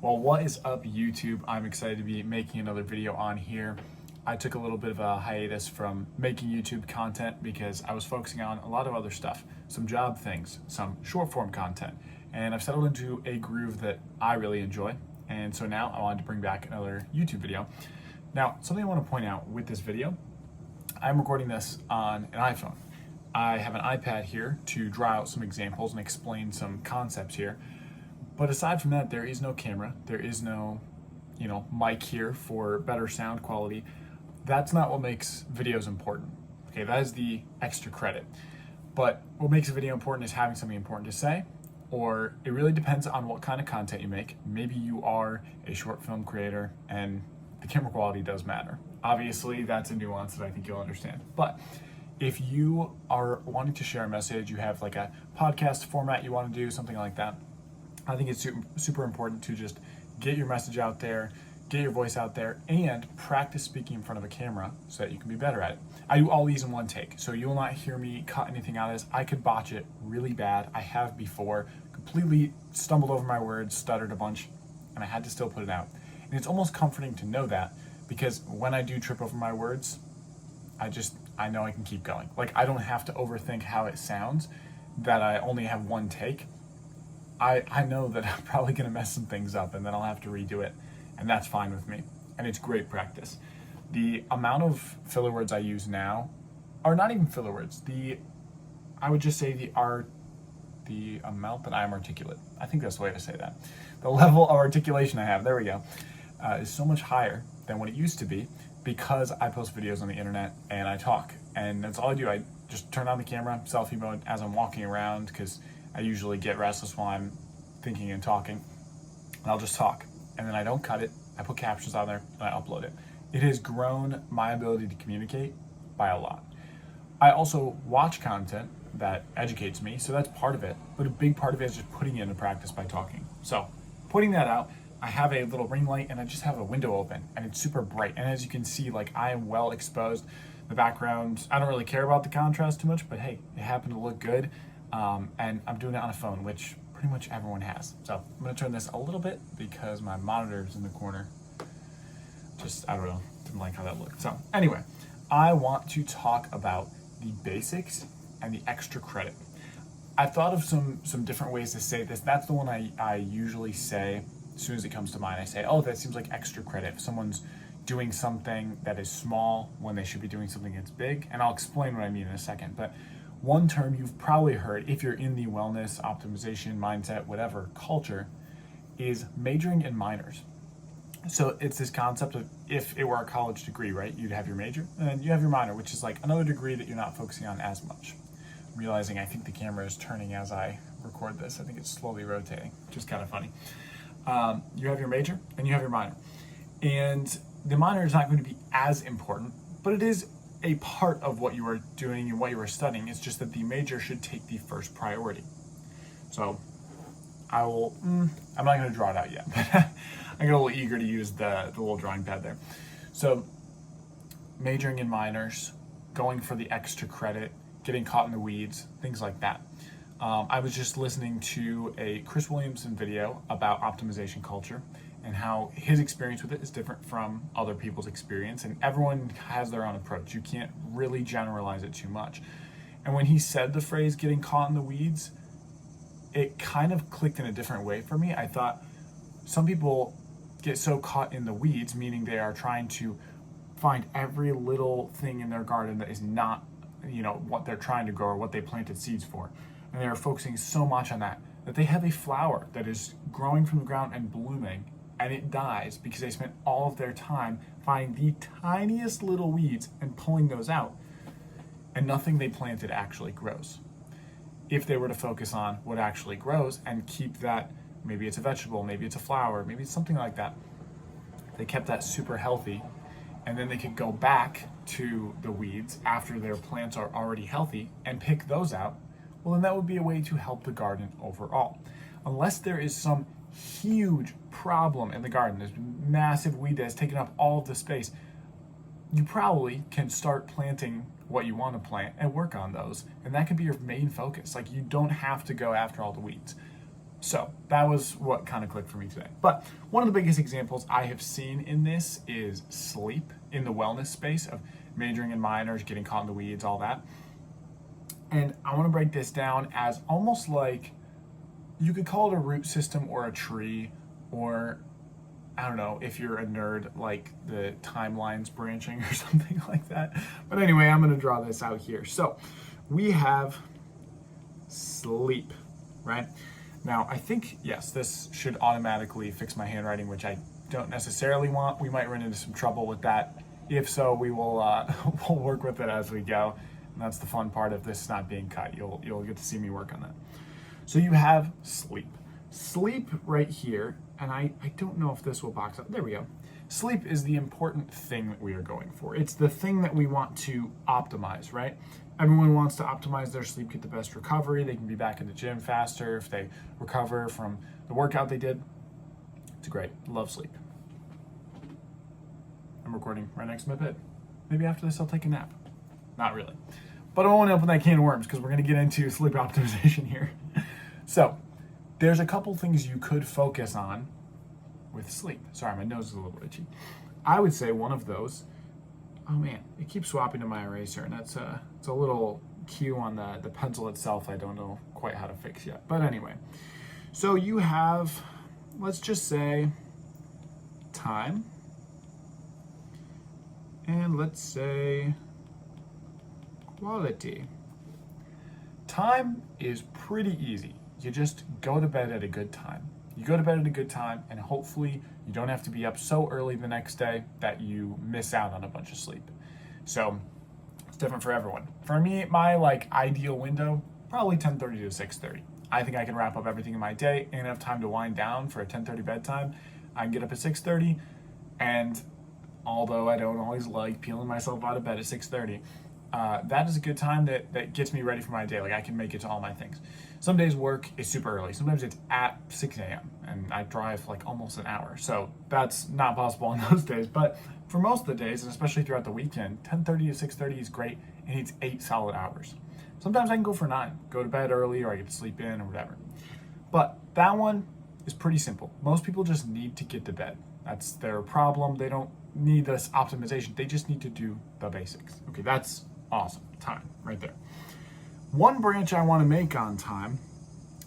Well, what is up, YouTube? I'm excited to be making another video on here. I took a little bit of a hiatus from making YouTube content because I was focusing on a lot of other stuff, some job things, some short form content, and I've settled into a groove that I really enjoy. And so now I wanted to bring back another YouTube video. Now, something I want to point out with this video, I'm recording this on an iPhone. I have an iPad here to draw out some examples and explain some concepts here. But aside from that, there is no camera. There is no, mic here for better sound quality. That's not what makes videos important. Okay, that is the extra credit. But what makes a video important is having something important to say, or it really depends on what kind of content you make. Maybe you are a short film creator and the camera quality does matter. Obviously, that's a nuance that I think you'll understand. But if you are wanting to share a message, you have like a podcast format you want to do, something like that, I think it's super important to just get your message out there, get your voice out there, and practice speaking in front of a camera so that you can be better at it. I do all these in one take, so you will not hear me cut anything out of this. I could botch it really bad. I have before, completely stumbled over my words, stuttered a bunch, and I had to still put it out. And it's almost comforting to know that, because when I do trip over my words, I know I can keep going. Like, I don't have to overthink how it sounds, that I only have one take. I know that I'm probably gonna mess some things up and then I'll have to redo it, and that's fine with me. And it's great practice. The amount of filler words I use now are not even filler words. I would just say the amount that I am articulate. I think that's the way to say that. The level of articulation I have, there we go, is so much higher than what it used to be because I post videos on the internet and I talk. And that's all I do. I just turn on the camera, selfie mode as I'm walking around, because I usually get restless while I'm thinking and talking, and I'll just talk. And then I don't cut it, I put captions on there, and I upload it. It has grown my ability to communicate by a lot. I also watch content that educates me, so that's part of it, but a big part of it is just putting it into practice by talking. So, putting that out, I have a little ring light and I just have a window open, and it's super bright. And as you can see, like, I am well exposed. The background, I don't really care about the contrast too much, but hey, it happened to look good. And I'm doing it on a phone, which pretty much everyone has. So I'm gonna turn this a little bit because my monitor is in the corner. I don't know, didn't like how that looked. So anyway, I want to talk about the basics and the extra credit. I thought of some different ways to say this. That's the one I usually say as soon as it comes to mind. I say, oh, that seems like extra credit. If someone's doing something that is small when they should be doing something that's big, and I'll explain what I mean in a second. But one term you've probably heard, if you're in the wellness, optimization, mindset, whatever culture, is majoring in minors. So it's this concept of, if it were a college degree, right? You'd have your major and then you have your minor, which is like another degree that you're not focusing on as much. I'm realizing I think the camera is turning as I record this. I think it's slowly rotating, which is kind of funny. You have your major and you have your minor. And the minor is not going to be as important, but it is a part of what you are doing and what you are studying. It's just that the major should take the first priority. So I'm not going to draw it out yet, but I get a little eager to use the little drawing pad there. So majoring in minors, going for the extra credit, getting caught in the weeds, things like that. I was just listening to a Chris Williamson video about optimization culture and how his experience with it is different from other people's experience, and everyone has their own approach. You can't really generalize it too much. And when he said the phrase getting caught in the weeds, it kind of clicked in a different way for me. I thought some people get so caught in the weeds, meaning they are trying to find every little thing in their garden that is not, what they're trying to grow or what they planted seeds for. And they are focusing so much on that they have a flower that is growing from the ground and blooming, and it dies because they spent all of their time finding the tiniest little weeds and pulling those out, and nothing they planted actually grows. If they were to focus on what actually grows and keep that, maybe it's a vegetable, maybe it's a flower, maybe it's something like that, they kept that super healthy, and then they could go back to the weeds after their plants are already healthy and pick those out, well, then that would be a way to help the garden overall. Unless there is some huge problem in the garden, there's a massive weed that's taken up all of the space, you probably can start planting what you want to plant and work on those, and that can be your main focus. Like, you don't have to go after all the weeds. So that was what kind of clicked for me today. But one of the biggest examples I have seen in this is sleep in the wellness space of majoring in minors, getting caught in the weeds, all that. And I want to break this down as almost like you could call it a root system or a tree, or I don't know if you're a nerd, like the timelines branching or something like that. But anyway, I'm going to draw this out here. So we have sleep, right? Now, I think, yes, this should automatically fix my handwriting, which I don't necessarily want. We might run into some trouble with that. If so, we will we'll work with it as we go. And that's the fun part of this not being cut. You'll get to see me work on that. So you have sleep. Sleep right here, and I don't know if this will box up. There we go. Sleep is the important thing that we are going for. It's the thing that we want to optimize, right? Everyone wants to optimize their sleep, get the best recovery. They can be back in the gym faster if they recover from the workout they did. It's great. Love sleep. I'm recording right next to my bed. Maybe after this I'll take a nap. Not really. But I won't open that can of worms because we're going to get into sleep optimization here. So there's a couple things you could focus on with sleep. Sorry, my nose is a little itchy. I would say one of those, oh man, it keeps swapping to my eraser, and it's a little cue on the pencil itself I don't know quite how to fix yet. But anyway, so you have, let's just say, time, and let's say quality. Time is pretty easy. You just go to bed at a good time. You go to bed at a good time, and hopefully you don't have to be up so early the next day that you miss out on a bunch of sleep. So it's different for everyone. For me, my ideal window, probably 10:30 to 6:30. I think I can wrap up everything in my day and have time to wind down for a 10:30 bedtime. I can get up at 6:30, and although I don't always like peeling myself out of bed at 6:30, that is a good time that gets me ready for my day. Like I can make it to all my things. Some days work is super early. Sometimes it's at 6 a.m. and I drive almost an hour. So that's not possible on those days. But for most of the days, and especially throughout the weekend, 10:30 to 6:30 is great, and it's 8 solid hours. Sometimes I can go for 9, go to bed early, or I get to sleep in or whatever. But that one is pretty simple. Most people just need to get to bed. That's their problem. They don't need this optimization. They just need to do the basics. Okay, that's awesome. Time right there. One branch I want to make on time,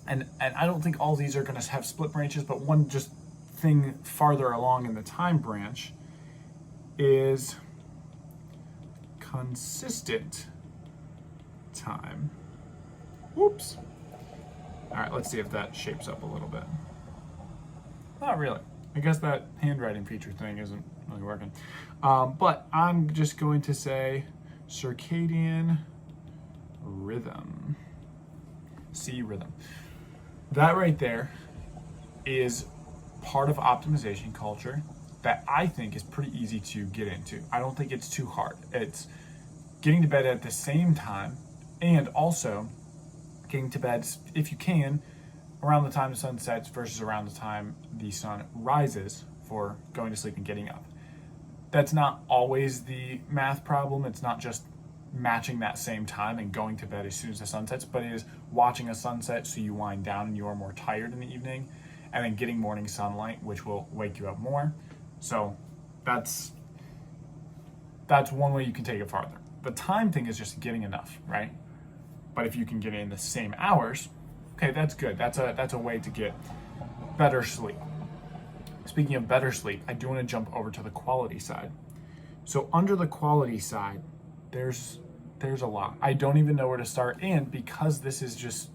and I don't think all these are going to have split branches, but one just thing farther along in the time branch is consistent time. Whoops. All right, let's see if that shapes up a little bit. Not really. I guess that handwriting feature thing isn't really working. But I'm just going to say circadian rhythm. C rhythm. That right there is part of optimization culture that I think is pretty easy to get into. I don't think it's too hard. It's getting to bed at the same time, and also getting to bed, if you can, around the time the sun sets versus around the time the sun rises for going to sleep and getting up. That's not always the math problem. It's not just matching that same time and going to bed as soon as the sun sets, but it is watching a sunset so you wind down and you are more tired in the evening, and then getting morning sunlight, which will wake you up more. So that's one way you can take it farther. The time thing is just getting enough, right? But if you can get in the same hours, okay, that's good. That's a way to get better sleep. Speaking of better sleep, I do want to jump over to the quality side. So under the quality side, there's a lot. I don't even know where to start, and because this is just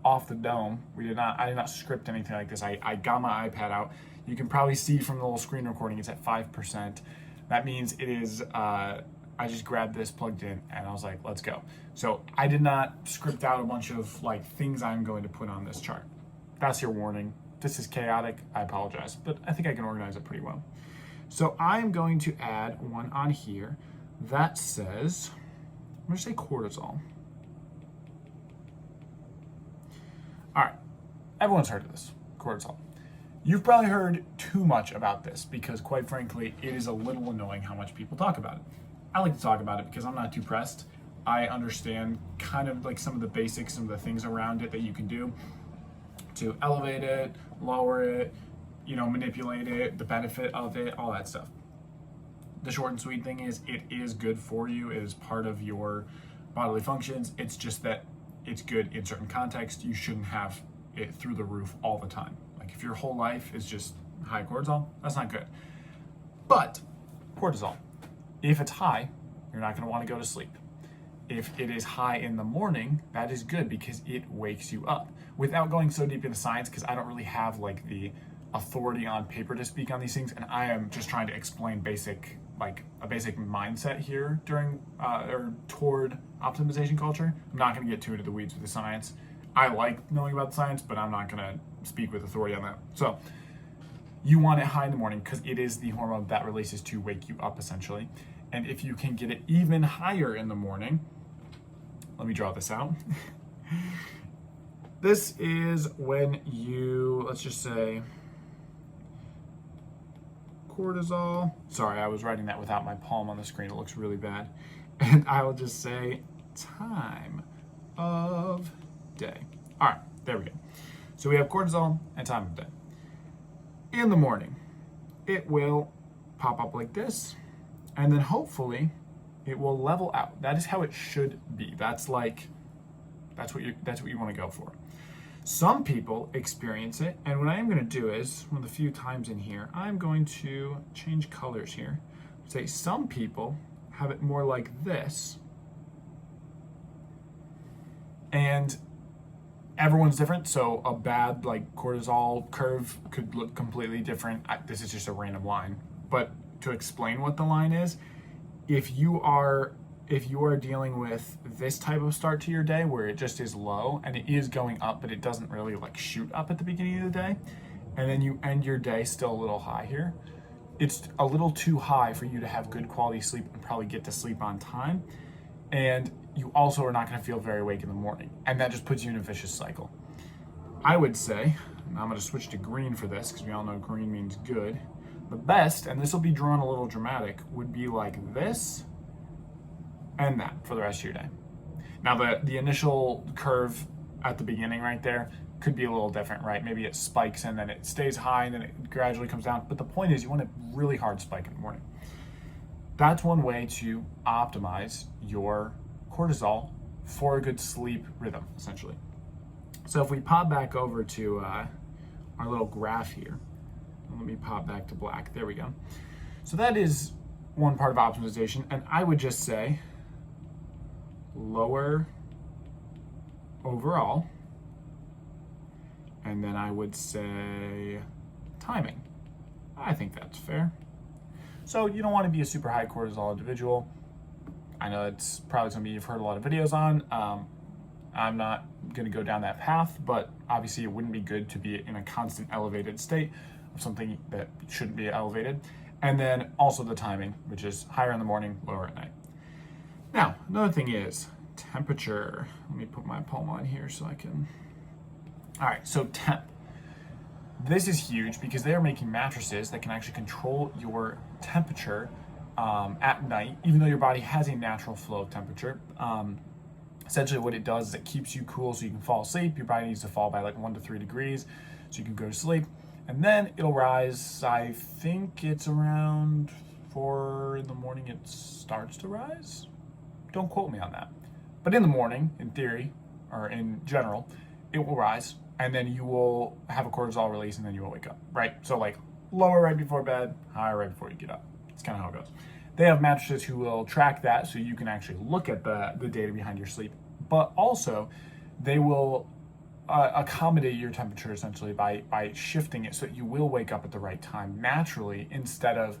off the dome, I did not script anything like this. I got my iPad out. You can probably see from the little screen recording, it's at 5%. That means it is, I just grabbed this, plugged in, and I was like, let's go. So I did not script out a bunch of things I'm going to put on this chart. That's your warning. This is chaotic, I apologize, but I think I can organize it pretty well. So I'm going to add one on here that says, I'm going to say cortisol. All right, everyone's heard of this, cortisol. You've probably heard too much about this because, quite frankly, it is a little annoying how much people talk about it. I like to talk about it because I'm not too pressed. I understand kind of some of the basics, some of the things around it that you can do. to elevate it, lower it, manipulate it, the benefit of it, all that stuff. The short and sweet thing is it is good for you. It is part of your bodily functions. It's just that it's good in certain contexts. You shouldn't have it through the roof all the time. Like if your whole life is just high cortisol, that's not good. But cortisol, if it's high, you're not going to want to go to sleep. If it is high in the morning, that is good because it wakes you up. Without going so deep into science, because I don't really have like the authority on paper to speak on these things, and I am just trying to explain a basic mindset here during or toward optimization culture. I'm not going to get too into the weeds with the science. I like knowing about the science, but I'm not going to speak with authority on that. So you want it high in the morning because it is the hormone that releases to wake you up essentially. And if you can get it even higher in the morning, let me draw this out. This is when you, let's just say, cortisol. Sorry, I was writing that without my palm on the screen. It looks really bad. And I will just say time of day. All right, there we go. So we have cortisol and time of day. In the morning, it will pop up like this, and then hopefully it will level out. That is how it should be. That's what you want to go for. Some people experience it, and what I am going to do is, one of the few times in here, I'm going to change colors here. Say some people have it more like this, and everyone's different, so a bad like cortisol curve could look completely different. This is just a random line, but to explain what the line is, if you are dealing with this type of start to your day where it just is low and it is going up, but it doesn't really like shoot up at the beginning of the day, and then you end your day still a little high here, it's a little too high for you to have good quality sleep and probably get to sleep on time. And you also are not going to feel very awake in the morning. And that just puts you in a vicious cycle. I would say, and I'm going to switch to green for this because we all know green means good. The best, and this will be drawn a little dramatic, would be like this and that for the rest of your day. Now the initial curve at the beginning right there could be a little different, right? Maybe it spikes and then it stays high and then it gradually comes down. But the point is you want a really hard spike in the morning. That's one way to optimize your cortisol for a good sleep rhythm, essentially. So if we pop back over to our little graph here, let me pop back to black. There we go. So that is one part of optimization, and I would just say lower overall, and then I would say timing. I think that's fair. So you don't want to be a super high cortisol individual. I know it's probably something you've heard a lot of videos on. I'm not going to go down that path, but obviously it wouldn't be good to be in a constant elevated state of something that shouldn't be elevated. And then also the timing, which is higher in the morning, lower at night. Now, another thing is temperature. Let me put my palm on here so I can. All right, so temp. This is huge because they are making mattresses that can actually control your temperature at night, even though your body has a natural flow of temperature. Essentially what it does is it keeps you cool so you can fall asleep. Your body needs to fall by like 1 to 3 degrees so you can go to sleep. And then it'll rise, I think it's around 4 in the morning it starts to rise. Don't quote me on that. But in the morning, in theory, or in general, it will rise. And then you will have a cortisol release and then you will wake up, right? So like lower right before bed, higher right before you get up. It's kind of how it goes. They have mattresses who will track that so you can actually look at the data behind your sleep. But also, they will accommodate your temperature essentially by shifting it so that you will wake up at the right time naturally instead of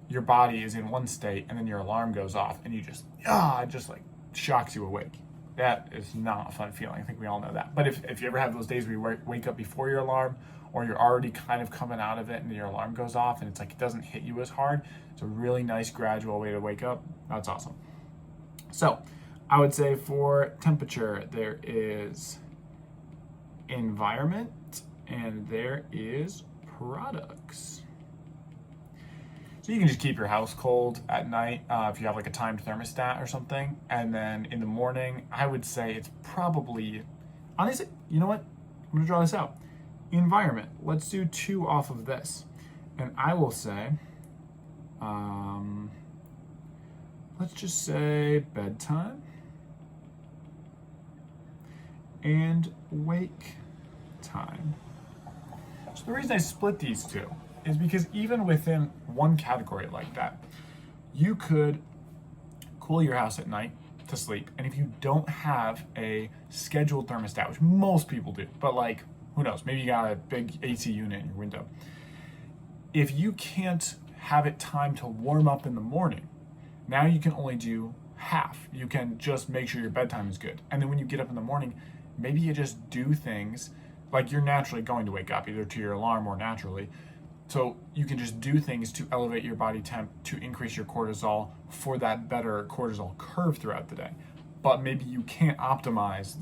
your body is in one state and then your alarm goes off and you just, it just like shocks you awake. That is not a fun feeling. I think we all know that. But if you ever have those days where you wake up before your alarm or you're already kind of coming out of it and your alarm goes off and it's like it doesn't hit you as hard, it's a really nice gradual way to wake up. That's awesome. So I would say for temperature, there is environment and there is products. So you can just keep your house cold at night if you have like a timed thermostat or something. And then in the morning, I would say it's probably, honestly, you know what? I'm gonna draw this out. Environment. Let's do 2 off of this. And I will say, let's just say bedtime and wake time. So the reason I split these two is because even within one category like that, you could cool your house at night to sleep. And if you don't have a scheduled thermostat, which most people do, but like, who knows, maybe you got a big AC unit in your window. If you can't have it time to warm up in the morning, now you can only do half. You can just make sure your bedtime is good. And then when you get up in the morning, maybe you just do things like you're naturally going to wake up, either to your alarm or naturally. So you can just do things to elevate your body temp, to increase your cortisol for that better cortisol curve throughout the day. But maybe you can't optimize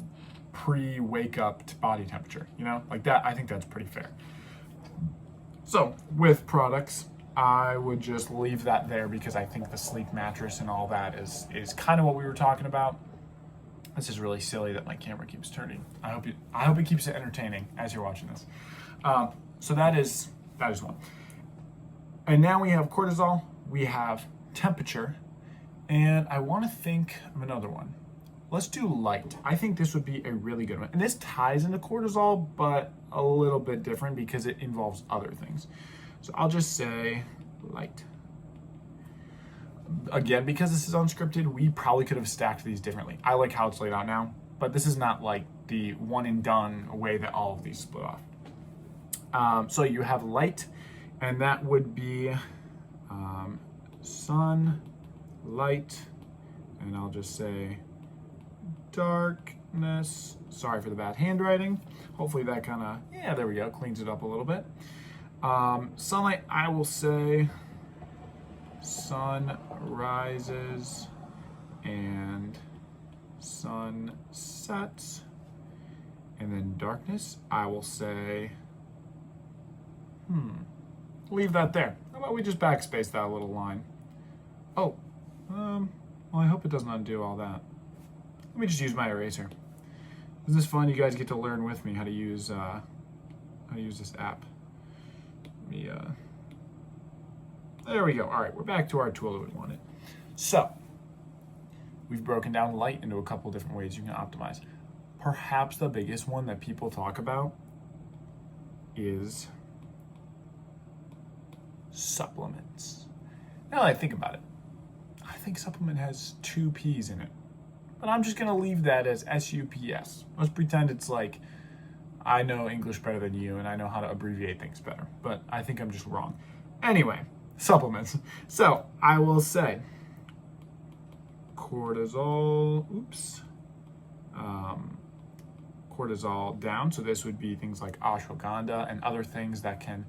pre-wake up to body temperature, you know? Like that, I think that's pretty fair. So with products, I would just leave that there because I think the sleep mattress and all that is kind of what we were talking about. This is really silly that my camera keeps turning. I hope it keeps it entertaining as you're watching this. So that is one. And now we have cortisol, we have temperature, and I want to think of another one. Let's do light. I think this would be a really good one. And this ties into cortisol, but a little bit different because it involves other things. So I'll just say light. Again, because this is unscripted, we probably could have stacked these differently. I like how it's laid out now, but this is not like the one and done way that all of these split off. So you have light, and that would be sun, light, and I'll just say darkness. Sorry for the bad handwriting. Hopefully that kind of, yeah, there we go, cleans it up a little bit. Sunlight, I will say sun rises and sun sets. And then darkness, I will say, leave that there. How about we just backspace that little line? Oh, well, I hope it doesn't undo all that. Let me just use my eraser. Isn't this fun? You guys get to learn with me how to use this app. Let me, there we go. All right, we're back to our tool that we wanted. So, we've broken down light into a couple different ways you can optimize. Perhaps the biggest one that people talk about is supplements. Now that I think about it, I think supplement has 2 P's in it. But I'm just going to leave that as SUPS. Let's pretend it's like I know English better than you and I know how to abbreviate things better. But I think I'm just wrong. Anyway, supplements. So I will say cortisol, cortisol down. So this would be things like ashwagandha and other things that can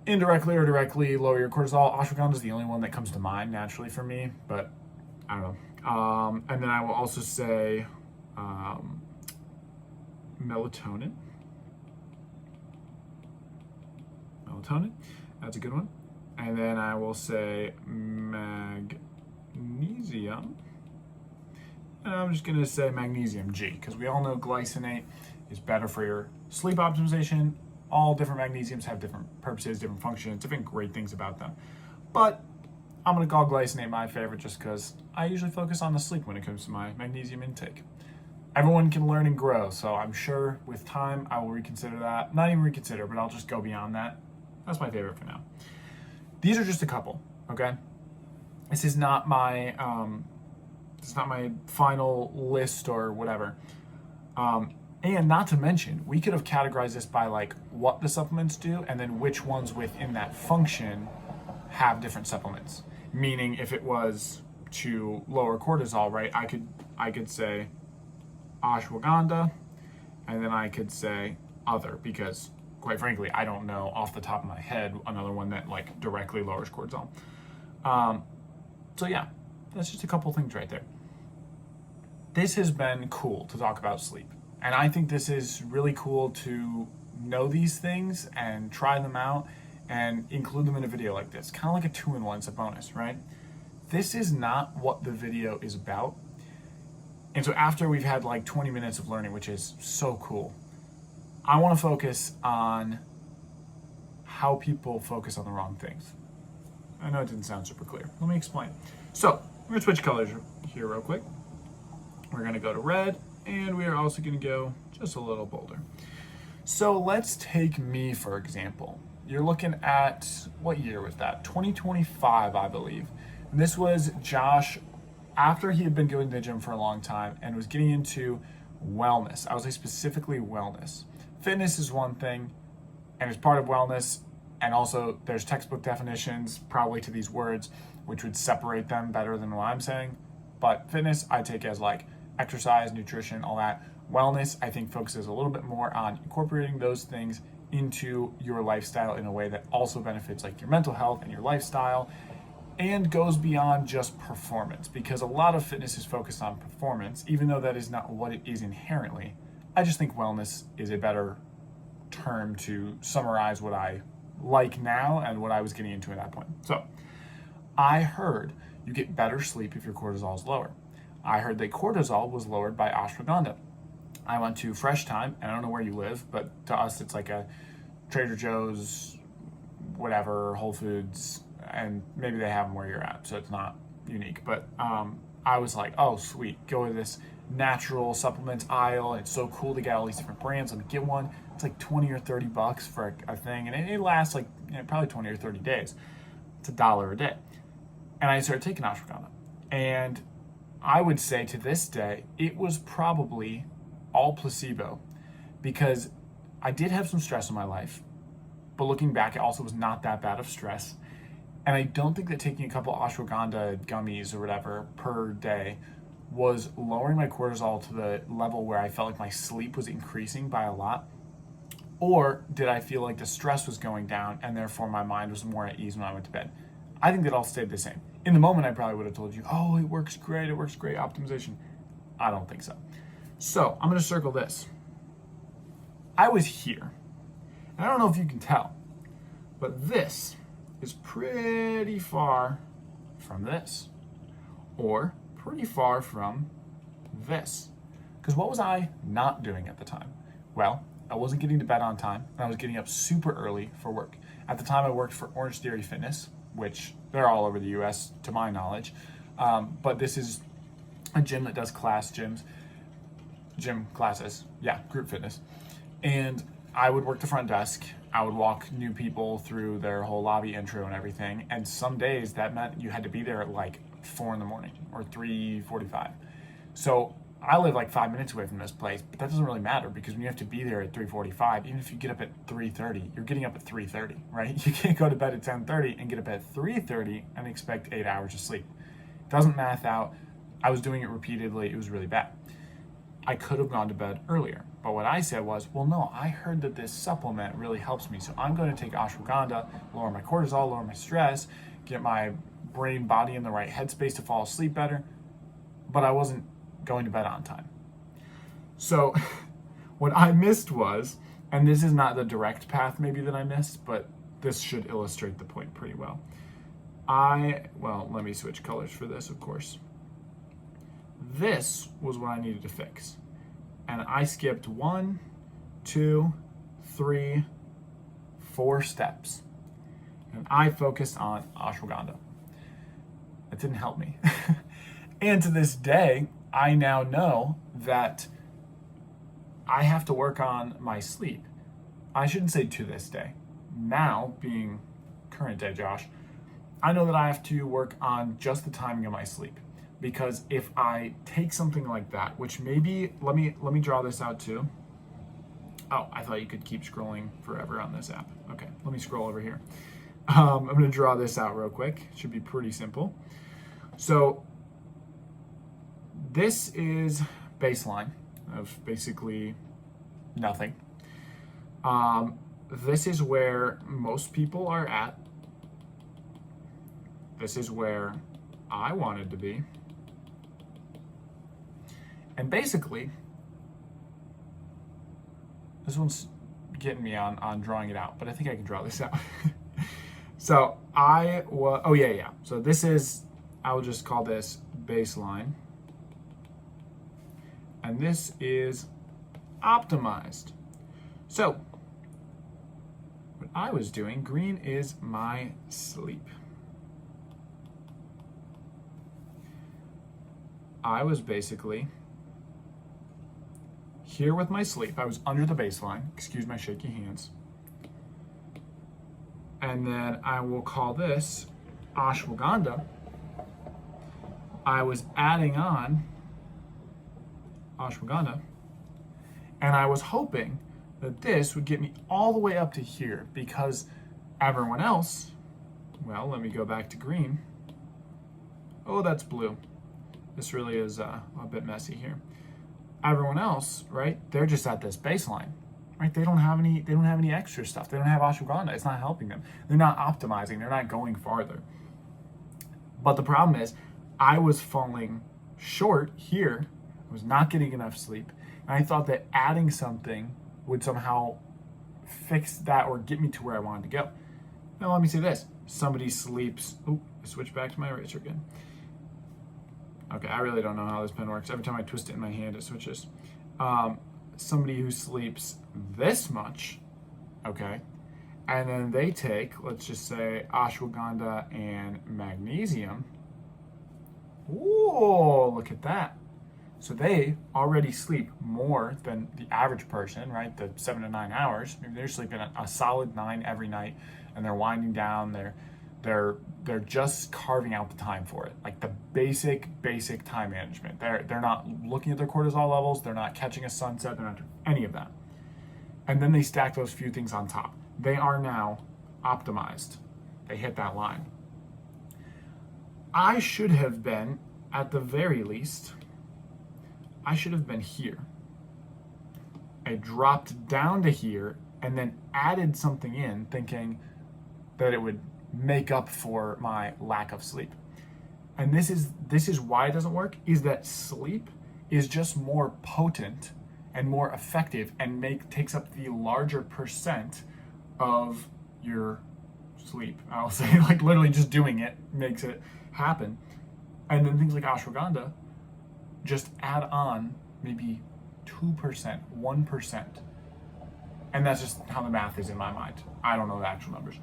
indirectly or directly lower your cortisol. Ashwagandha is the only one that comes to mind naturally for me, but I don't know. And then I will also say melatonin. Melatonin, that's a good one. And then I will say magnesium. And I'm just gonna say magnesium G, because we all know glycinate is better for your sleep optimization. All different magnesiums have different purposes, different functions, different great things about them. But I'm gonna call glycinate my favorite just because I usually focus on the sleep when it comes to my magnesium intake. Everyone can learn and grow, so I'm sure with time I will reconsider that. Not even reconsider, but I'll just go beyond that. That's my favorite for now. These are just a couple, okay? This is not my final list or whatever. And not to mention, we could have categorized this by like what the supplements do and then which ones within that function have different supplements. Meaning if it was to lower cortisol, right, I could say ashwagandha, and then I could say other, because quite frankly, I don't know off the top of my head another one that like directly lowers cortisol. So yeah, that's just a couple things right there. This has been cool to talk about sleep. And I think this is really cool to know these things and try them out and include them in a video like this. Kind of like a 2-in-1, it's a bonus, right? This is not what the video is about. And so after we've had like 20 minutes of learning, which is so cool, I want to focus on how people focus on the wrong things. I know it didn't sound super clear. Let me explain. So we're gonna switch colors here real quick. We're gonna go to red, and we are also gonna go just a little bolder. So let's take me, for example. You're looking at, what year was that? 2025, I believe. And this was Josh after he had been going to the gym for a long time and was getting into wellness. I would say specifically wellness. Fitness is one thing, and it's part of wellness. And also there's textbook definitions probably to these words, which would separate them better than what I'm saying. But fitness, I take as like exercise, nutrition, all that. Wellness, I think, focuses a little bit more on incorporating those things into your lifestyle in a way that also benefits like your mental health and your lifestyle, and goes beyond just performance, because a lot of fitness is focused on performance, even though that is not what it is inherently. I just think wellness is a better term to summarize what I like now and what I was getting into at that point. So I heard you get better sleep if your cortisol is lower. I heard that cortisol was lowered by ashwagandha. I went to Fresh Time, and I don't know where you live, but to us it's like a Trader Joe's, whatever, Whole Foods, and maybe they have them where you're at, so it's not unique. But I was like, oh sweet, go to this natural supplements aisle. It's so cool to get all these different brands. Let me get one. It's like 20 or 30 bucks for a thing, and it lasts like probably 20 or 30 days. It's $1 a day. And I started taking ashwagandha, and I would say to this day it was probably all placebo, because I did have some stress in my life, but looking back, it also was not that bad of stress. And I don't think that taking a couple ashwagandha gummies or whatever per day was lowering my cortisol to the level where I felt like my sleep was increasing by a lot. Or did I feel like the stress was going down and therefore my mind was more at ease when I went to bed? I think that all stayed the same. In the moment, I probably would have told you, oh, it works great, optimization. I don't think so. So I'm gonna circle this. I was here. And I don't know if you can tell, but this is pretty far from this, or pretty far from this. Because what was I not doing at the time? Well, I wasn't getting to bed on time, and I was getting up super early for work. At the time, I worked for Orange Theory Fitness, which they're all over the US to my knowledge. But this is a gym that does gym classes, group fitness. And I would work the front desk. I would walk new people through their whole lobby intro and everything. And some days that meant you had to be there at like 4 in the morning or 3:45. So I live like 5 minutes away from this place, but that doesn't really matter, because when you have to be there at 3:45, even if you get up at 3:30, you're getting up at 3:30, right? You can't go to bed at 10:30 and get up at 3:30 and expect 8 hours of sleep. It doesn't math out. I was doing it repeatedly. It was really bad. I could have gone to bed earlier. But what I said was, well, no, I heard that this supplement really helps me. So I'm going to take ashwagandha, lower my cortisol, lower my stress, get my brain, body in the right headspace to fall asleep better. But I wasn't going to bed on time. So what I missed was, and this is not the direct path maybe that I missed, but this should illustrate the point pretty well. Let me switch colors for this, of course. This was what I needed to fix. And I skipped 1, 2, 3, 4 steps. And I focused on ashwagandha. It didn't help me. And to this day, I now know that I have to work on my sleep. I shouldn't say to this day. Now, being current day Josh, I know that I have to work on just the timing of my sleep. Because if I take something like that, which maybe, let me draw this out too. Oh, I thought you could keep scrolling forever on this app. Okay, let me scroll over here. I'm gonna draw this out real quick. It should be pretty simple. So this is baseline of basically nothing. This is where most people are at. This is where I wanted to be. And basically, this one's getting me on drawing it out, but I think I can draw this out. So So this is, I will just call this baseline. And this is optimized. So what I was doing, green is my sleep. I was basically here with my sleep. I was under the baseline. Excuse my shaky hands. And then I will call this ashwagandha. I was adding on ashwagandha, and I was hoping that this would get me all the way up to here, because everyone else, well, let me go back to green. Oh, that's blue. This really is a bit messy here. Everyone else, right? They're just at this baseline, right? They don't have any extra stuff. They don't have ashwagandha. It's not helping them. They're not optimizing. They're not going farther. But the problem is, I was falling short here. I was not getting enough sleep. And I thought that adding something would somehow fix that or get me to where I wanted to go. Now let me say this. Somebody sleeps. Oh, I switched back to my eraser again. Okay, I really don't know how this pen works. Every time I twist it in my hand, it switches. Somebody who sleeps this much, okay, and then they take, let's just say, ashwagandha and magnesium. Ooh, look at that. So they already sleep more than the average person, right? The 7 to 9 hours. Maybe they're sleeping a solid 9 every night, and they're winding down. They're just carving out the time for it, like the basic time management. They're not looking at their cortisol levels. They're not catching a sunset. They're not doing any of that. And then they stack those few things on top. They are now optimized. They hit that line. I should have been, at the very least, I should have been here. I dropped down to here and then added something in, thinking that it would make up for my lack of sleep. And this is why it doesn't work, is that sleep is just more potent and more effective and takes up the larger percent of your sleep. I'll say, like, literally just doing it makes it happen. And then things like ashwagandha just add on maybe 2%, 1%. And that's just how the math is in my mind. I don't know the actual numbers.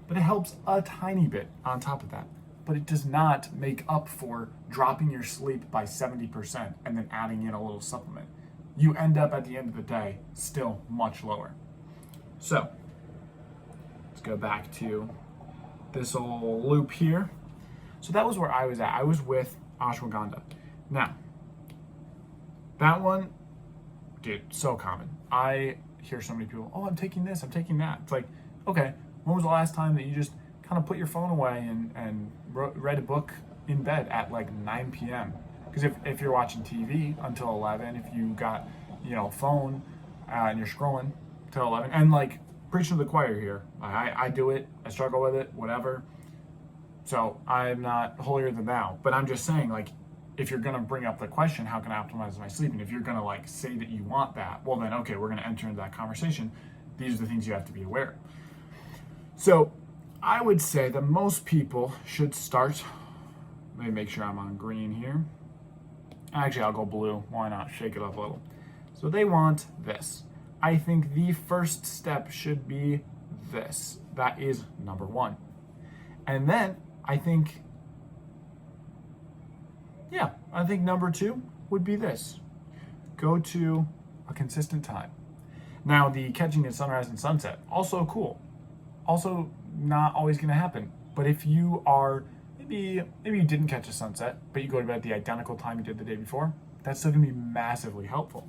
But it helps a tiny bit on top of that. But it does not make up for dropping your sleep by 70% and then adding in a little supplement. You end up at the end of the day still much lower. So let's go back to this old loop here. So that was where I was at. I was with ashwagandha. Now, that one, dude, so common. I hear so many people, oh, I'm taking this, I'm taking that. It's like, okay, when was the last time that you just kind of put your phone away and read a book in bed at like 9 p.m.? Because if you're watching TV until 11, if you got, phone and you're scrolling till 11, and like preaching to the choir here, I do it, I struggle with it, whatever. So I'm not holier than thou, but I'm just saying, like, if you're gonna bring up the question, how can I optimize my sleep? And if you're gonna like say that you want that, well then, okay, we're gonna enter into that conversation. These are the things you have to be aware of. So I would say that most people should start, let me make sure I'm on green here. Actually, I'll go blue. Why not? Shake it up a little. So they want this. I think the first step should be this. That is number one. And then I think number two would be this. Go to a consistent time. Now, the catching the sunrise and sunset, also cool. Also not always going to happen. But if you are, maybe you didn't catch a sunset, but you go to bed at the identical time you did the day before, that's still going to be massively helpful.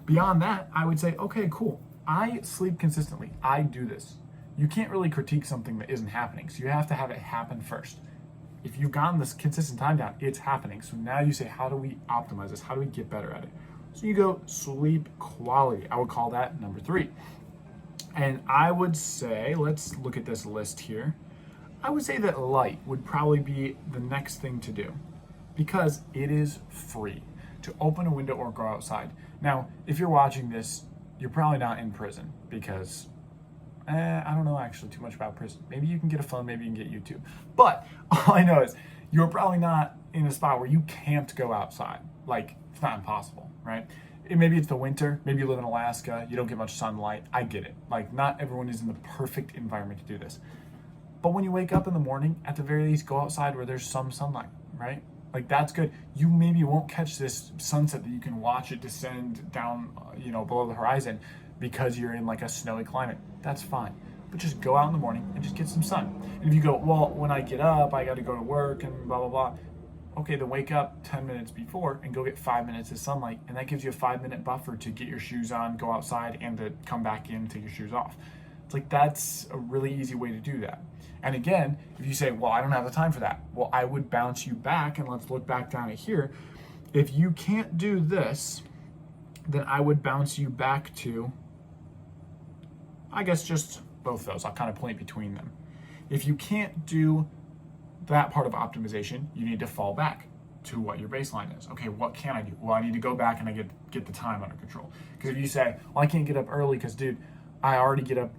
Beyond that, I would say, okay, cool. I sleep consistently. I do this. You can't really critique something that isn't happening, so you have to have it happen first. If you've gotten this consistent time down, it's happening. So now you say, how do we optimize this? How do we get better at it? So you go sleep quality. I would call that number 3. And I would say, let's look at this list here. I would say that light would probably be the next thing to do because it is free to open a window or go outside. Now, if you're watching this, you're probably not in prison because I don't know actually too much about prison. Maybe you can get a phone, maybe you can get YouTube. But all I know is you're probably not in a spot where you can't go outside. Like, it's not impossible, right? maybe it's the winter, maybe you live in Alaska, you don't get much sunlight. I get it. Like, not everyone is in the perfect environment to do this. But when you wake up in the morning, at the very least, go outside where there's some sunlight, right? Like, that's good. You maybe won't catch this sunset that you can watch it descend down, below the horizon because you're in like a snowy climate. That's fine. But just go out in the morning and just get some sun. And if you go, well, when I get up, I got to go to work and blah, blah, blah. Okay, then wake up 10 minutes before and go get 5 minutes of sunlight. And that gives you a 5-minute buffer to get your shoes on, go outside, and to come back in, take your shoes off. It's like, that's a really easy way to do that. And again, if you say, well, I don't have the time for that, well, I would bounce you back, and let's look back down at here. If you can't do this, then I would bounce you back to, I guess, just both those. I'll kind of point between them. If you can't do that part of optimization, you need to fall back to what your baseline is. Okay, what can I do? Well, I need to go back and I get the time under control. Because if you say, well, I can't get up early because, dude, I already get up,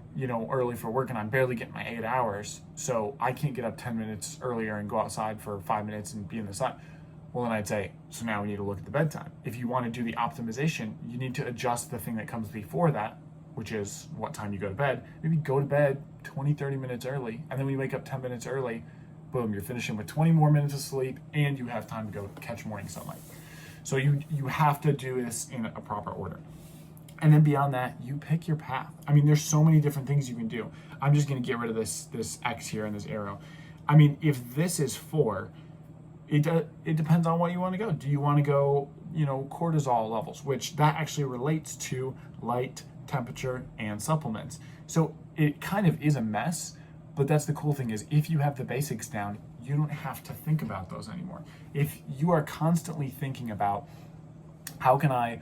early for work and I'm barely getting my 8 hours, so I can't get up 10 minutes earlier and go outside for 5 minutes and be in the sun. Well, then I'd say, so now we need to look at the bedtime. If you want to do the optimization, you need to adjust the thing that comes before that, which is what time you go to bed. Maybe go to bed 20, 30 minutes early, and then when you wake up 10 minutes early, boom, you're finishing with 20 more minutes of sleep, and you have time to go catch morning sunlight. So you have to do this in a proper order. And then beyond that, you pick your path. I mean, there's so many different things you can do. I'm just gonna get rid of this X here and this arrow. I mean, if this is 4, it depends on what you wanna go. Do you wanna go, cortisol levels, which that actually relates to light, temperature, and supplements. So it kind of is a mess, but that's the cool thing is if you have the basics down, you don't have to think about those anymore. If you are constantly thinking about how can I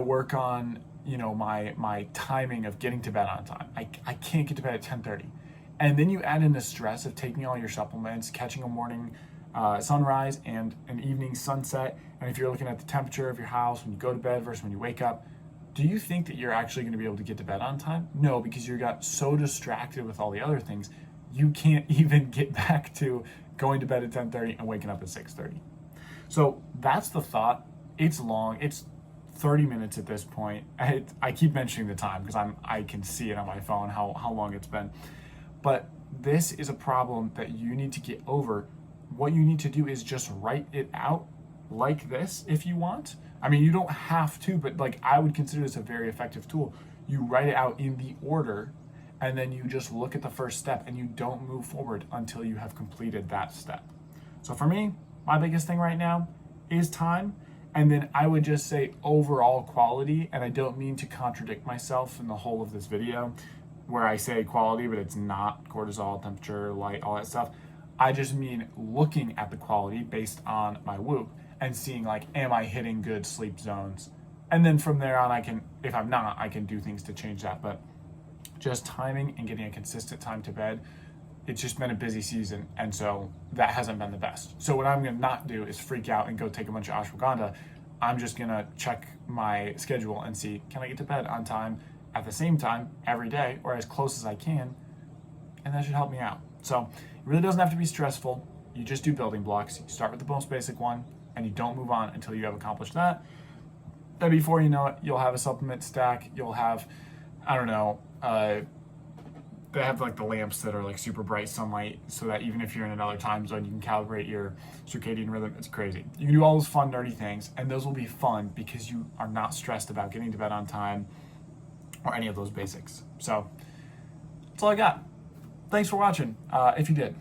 work on my timing of getting to bed on time. I can't get to bed at 10:30. And then you add in the stress of taking all your supplements, catching a morning sunrise and an evening sunset. And if you're looking at the temperature of your house when you go to bed versus when you wake up, do you think that you're actually going to be able to get to bed on time? No, because you got so distracted with all the other things, you can't even get back to going to bed at 10:30 and waking up at 6:30. So that's the thought. It's long. It's 30 minutes at this point. I keep mentioning the time because I can see it on my phone how long it's been. But this is a problem that you need to get over. What you need to do is just write it out like this if you want. I mean, you don't have to, but like I would consider this a very effective tool. You write it out in the order, and then you just look at the first step and you don't move forward until you have completed that step. So for me, my biggest thing right now is time. And then I would just say overall quality, and I don't mean to contradict myself in the whole of this video where I say quality, but it's not cortisol, temperature, light, all that stuff. I just mean looking at the quality based on my Whoop and seeing like, am I hitting good sleep zones? And then from there on, if I'm not, I can do things to change that. But just timing and getting a consistent time to bed, it's just been a busy season, and so that hasn't been the best. So what I'm gonna not do is freak out and go take a bunch of ashwagandha. I'm just gonna check my schedule and see, can I get to bed on time at the same time every day or as close as I can? And that should help me out. So it really doesn't have to be stressful. You just do building blocks. You start with the most basic one and you don't move on until you have accomplished that. Then before you know it, you'll have a supplement stack. You'll have, they have like the lamps that are like super bright sunlight so that even if you're in another time zone, you can calibrate your circadian rhythm. It's crazy. You can do all those fun, nerdy things, and those will be fun because you are not stressed about getting to bed on time or any of those basics. So that's all I got. Thanks for watching, if you did.